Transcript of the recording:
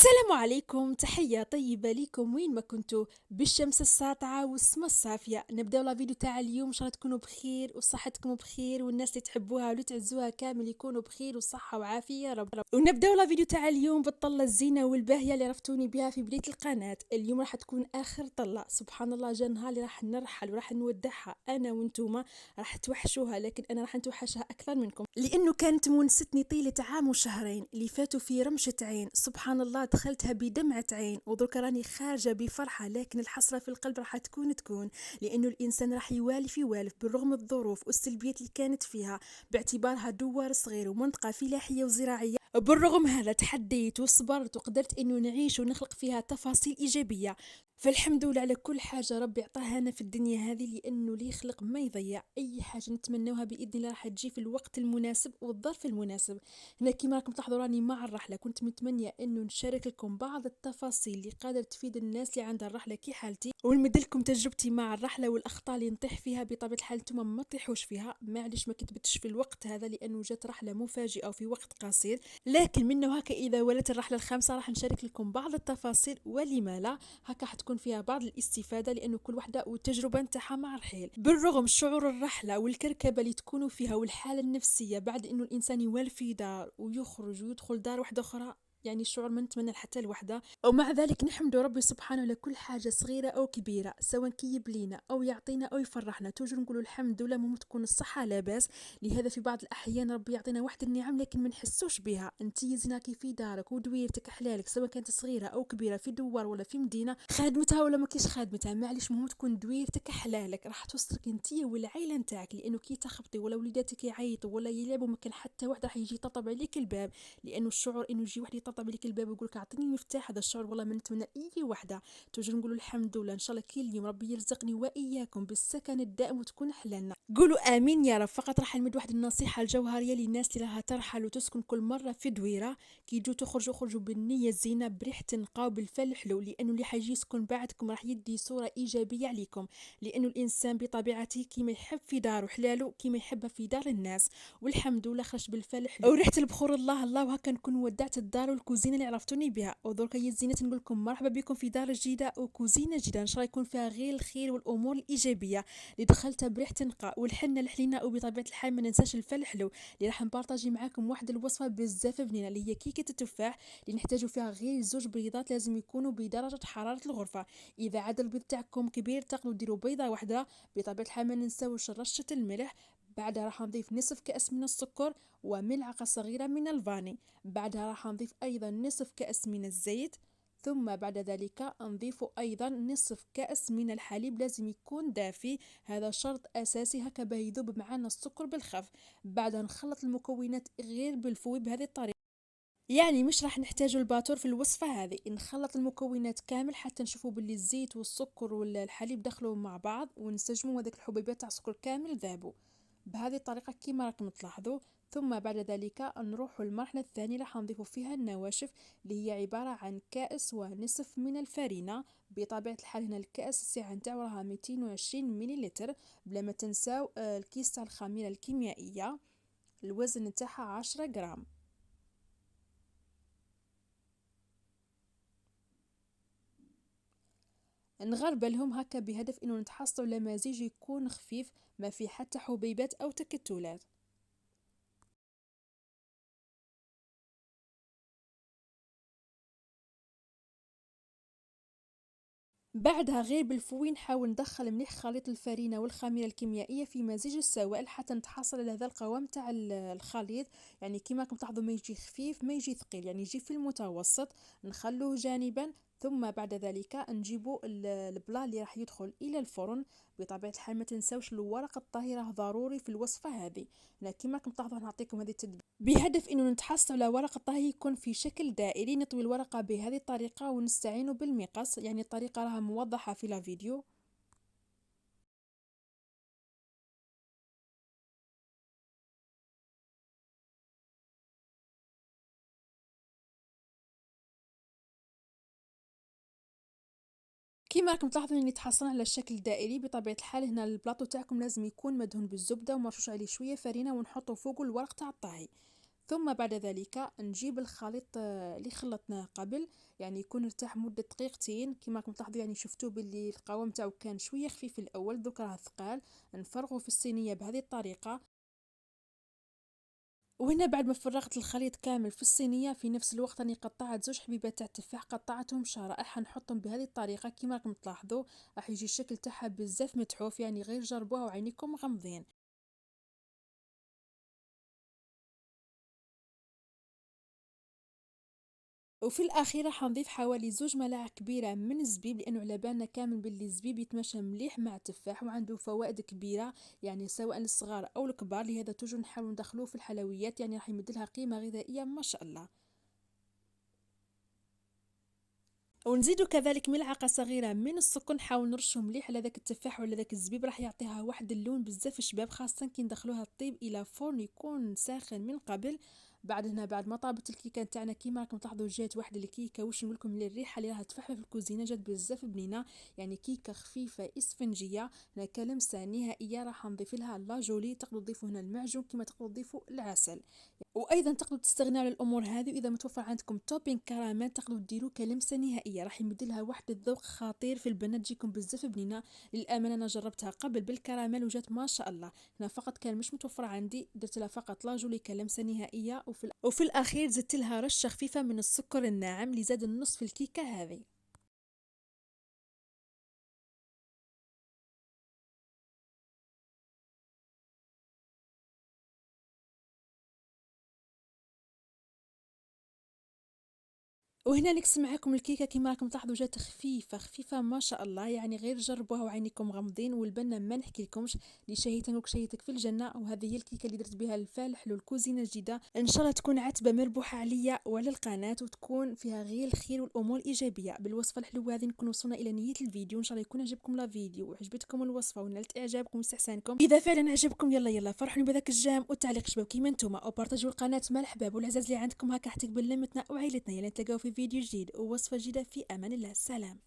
السلام عليكم، تحية طيبة ليكم وين ما كنتوا بالشمس الساطعة والسما الصافية. نبداو لا فيديو تاع اليوم، ان شاء الله تكونوا بخير وصحتكم بخير والناس اللي تحبوها واللي تعزوها كامل يكونوا بخير وصحة وعافية يا رب. ونبداو لا فيديو تاع اليوم بالطلة الزينة والباهية اللي عرفتوني بها في بداية القناة. اليوم راح تكون اخر طلة، سبحان الله جا نهار اللي راح نرحل وراح نودعها انا وانتوما. راح توحشوها لكن انا راح نتوحشها اكثر منكم، لانه كانت مونستني طيلة عام وشهرين اللي فاتوا في رمشة عين. سبحان الله دخلتها بدمعة عين ودرك راني خارجة بفرحة، لكن الحسرة في القلب راح تكون لأنه الإنسان راح يوالف يوالف بالرغم الظروف والسلبيات اللي كانت فيها، باعتبارها دوار صغير ومنطقة فلاحية وزراعية. بالرغم هذا تحديت وصبرت وقدرت انه نعيش ونخلق فيها تفاصيل ايجابيه. فالحمد لله على كل حاجه ربي عطاها لنا في الدنيا هذه، لانه اللي يخلق ما يضيع. اي حاجه نتمنوها باذن الله راح تجي في الوقت المناسب والظرف المناسب. هنا كيما راكم تلاحظوا راني مع الرحله، كنت متمنيه انه نشارك لكم بعض التفاصيل اللي قادر تفيد الناس اللي عندها الرحله كي حالتي، ونمد لكم تجربتي مع الرحله والاخطاء اللي نطيح فيها. بطبيعه الحال نتوما ما تطيحوش فيها، معليش ما كتبتش في الوقت هذا لانه جات رحله مفاجئه وفي وقت قصير. لكن منه هكا إذا ولت الرحلة الخامسة راح نشارك لكم بعض التفاصيل، ولما لا هكا حتكون فيها بعض الاستفادة، لأنه كل وحدة والتجربة نتاعها مع الرحيل. بالرغم شعور الرحلة والكركبة اللي تكونوا فيها والحالة النفسية بعد أنه الإنسان يوالف في دار ويخرج ويدخل دار واحدة أخرى، يعني الشعور ما نتمنى حتى الوحدة. ومع ذلك نحمد ربي سبحانه لكل حاجة صغيرة أو كبيرة، سواء كيب لينا أو يعطينا أو يفرحنا، توجر نقولوا الحمد لله. مهم تكون الصحة لاباس. لهذا في بعض الأحيان ربي يعطينا واحد النعم لكن ما نحسوش بها. انت يزناكي في دارك ودويرتك حلالك، سواء كانت صغيرة أو كبيرة، في دوار ولا في مدينة، خادمتها ولا ما كيش خادمتها، معليش مهم تكون دويرتك حلالك، راح توصلك انت والعائلة نتاعك. لأنه كي تخبطي ولا وليداتك يعيطوا ولا يلعبوا ما كان حتى واحد راح يجي يطبطب عليك الباب. لأنه الشعور إنه يجي واحد يطبطب عليك الباب ويقول لك أعطيني المفتاح، هذا الشعور والله ما نتمنى أي وحدة. توجد نقولوا الحمد لله. إن شاء الله كل يوم ربي يرزقني وإياكم بالسكن الدائم وتكون حلالنا. قولوا امين يا رب. فقط راح نمد واحد النصيحه الجوهريه للناس اللي راها ترحل وتسكن كل مره في دويره، كي يجوا تخرجوا بالنيه الزينه بريحه نقاو بالفل حلو، لانه اللي حيجي يسكن بعدكم راح يدي صوره ايجابيه عليكم. لانه الانسان بطبيعته كيما يحب في داره حلاله كيما يحبها في دار الناس. والحمد لله خرج بالفل حلو وريحه البخور الله الله. وهكا نكون ودعت الدار والكوزينه اللي عرفتوني بها. ودرك هي الزينه نقول لكم مرحبا بكم في دار جديده وكوزينه جديده، ان شاء الله يكون فيها غير الخير والامور الايجابيه اللي دخلتها بريحه نقاء والحنه الحلينه. وبطبيعه الحال ما ننساش الفل حلو اللي راح نبارطاجي معاكم واحد الوصفه بزاف بنينه اللي هي كيكه التفاح، اللي نحتاجوا فيها غير زوج بيضات لازم يكونوا بدرجه حراره الغرفه. اذا عاد البيض تاعكم كبير تقدروا ديروا بيضه واحده. بطبيعه الحال ما ننساوش رشه الملح. بعدها راح نضيف نصف كأس من السكر وملعقة صغيرة من الفاني. بعدها راح نضيف أيضا نصف كأس من الزيت. ثم بعد ذلك نضيف أيضا نصف كأس من الحليب، لازم يكون دافي، هذا شرط أساسي هكا باه يذوب معنا السكر بالخف. بعدها نخلط المكونات غير بالفوي بهذه الطريقة، يعني مش راح نحتاج الباتور في الوصفة هذه. نخلط المكونات كامل حتى نشوفوا باللي الزيت والسكر والحليب دخلوا مع بعض ونسجموا هذيك الحبيبات تاع السكر كامل ذابوا بهذه الطريقة كما راكم تلاحظوا. ثم بعد ذلك نروح المرحلة الثانية راح نضيف فيها النواشف، اللي هي عبارة عن كأس ونصف من الفرينة. بطبيعة الحال هنا الكأس السعة نتاعو راها 220 مليلتر. بلا ما تنساو الكيس تاع الخميرة الكيميائية، الوزن نتاعها 10 غرام. نغربلهم هكا بهدف انه نتحصلوا على مزيج يكون خفيف ما في حتى حبيبات او تكتلات. بعدها غير بالفوي نحاول ندخل مليح خليط الفرينة والخميرة الكيميائية في مزيج السوائل حتى نتحصل على هذا القوام تاع الخليط. يعني كما راكم تلاحظوا ما يجي خفيف ما يجي ثقيل، يعني يجي في المتوسط. نخلوه جانبا. ثم بعد ذلك نجيبوا البلا اللي راح يدخل الى الفرن. بطبيعه الحال ما تنساوش الورق الطهي ضروري في الوصفه هذه. انا كما راكم تلاحظوا نعطيكم هذه التدبير بهدف انه نتحصل على ورق الطهي يكون في شكل دائري. نطوي الورقه بهذه الطريقه ونستعين بالمقص، يعني الطريقه راها موضحه في الفيديو. كيما راكم تلاحظوا اني تحصلنا على الشكل الدائري. بطبيعه الحال هنا البلاطو تاعكم لازم يكون مدهون بالزبده ومرشوش عليه شويه فرينه ونحطوا فوقه الورق تاع الطهي. ثم بعد ذلك نجيب الخليط اللي خلطناه قبل، يعني يكون ارتاح مدة دقيقتين. كما راكم تلاحظوا يعني شفتوا باللي القوام تاعو كان شويه خفيف في الاول، دوك راه ثقال. نفرغه في الصينيه بهذه الطريقه. وهنا بعد ما فرغت الخليط كامل في الصينيه، في نفس الوقت راني قطعت زوج حبيبات تاع التفاح، قطعتهم شرائح، نحطهم بهذه الطريقه. كما راكم تلاحظوا راح يجي الشكل تاعها بزاف متحوف، يعني غير جربوها وعينيكم غمضين. وفي الاخير راح نضيف حوالي زوج ملاعق كبيره من الزبيب، لانه على بالنا كامل باللي الزبيب يتماشى مليح مع التفاح وعنده فوائد كبيره، يعني سواء للصغار او الكبار. لهذا توجو نحاول ندخلوه في الحلويات، يعني راح يمدلها قيمه غذائيه ما شاء الله. ونزيدو كذلك ملعقه صغيره من السكر، نحاول نرشه مليح على ذاك التفاح ولا ذاك الزبيب، راح يعطيها واحد اللون بزاف شباب، خاصه كي ندخلوها الطيب الى فرن يكون ساخن من قبل. بعد هنا بعد ما طابت الكيكه نتاعنا كيما راكم تلاحظوا جات واحد الكيكه، واش نقول لكم الريحه اللي راها تفحف في الكوزينه جات بزاف بنينه، يعني كيكه خفيفه اسفنجيه. هنا كلمسه نهائيه راح نضيف لها لاجولي، تقدروا تضيفوا هنا المعجون كما تقدروا تضيفوا العسل. وايضا تقدروا تستغنوا على الامور هذه، واذا متوفر عندكم توبينغ كراميل تقدروا ديروا كلمسه نهائيه، راح يمد لها واحد الذوق خطير في البنات، تجيكم بزاف بنينه. للامانه انا جربتها قبل بالكراميل وجات ما شاء الله. هنا فقط كان مش متوفر عندي، درت لها فقط لاجولي كلمسه نهائيه، وفي الاخير زدت لها رشه خفيفه من السكر الناعم اللي زاد النص في الكيكه هذه. وهنا نقسم معاكم الكيكه كيما راكم تلاحظوا جات خفيفه خفيفه ما شاء الله، يعني غير جربوها وعينيكم غمضين. والبنه ما نحكي لكمش، اللي شهيتك شهيتك في الجنه. وهذه هي الكيكه اللي درت بها الفالح للكوزينه الجديده، ان شاء الله تكون عتبه مربوحه عليا وعلى القناه، وتكون فيها غير الخير والامور الايجابيه. بالوصفه الحلوه هذه نكون وصلنا الى نهايه الفيديو، ان شاء الله يكون عجبكم لا فيديو وعجبتكم الوصفه ونالت اعجابكم واستحسانكم. اذا فعلا عجبكم يلا فرحوني بذاك الجام والتعليق شباب كيما نتوما، وبارطاجيو القناه مع الحباب والعزاز اللي عندكم، هكا حتى تقبل لمتنا وعائلتنا. يلا نتلاقاو في فيديو جديد ووصفه جديده، في امان الله، سلام.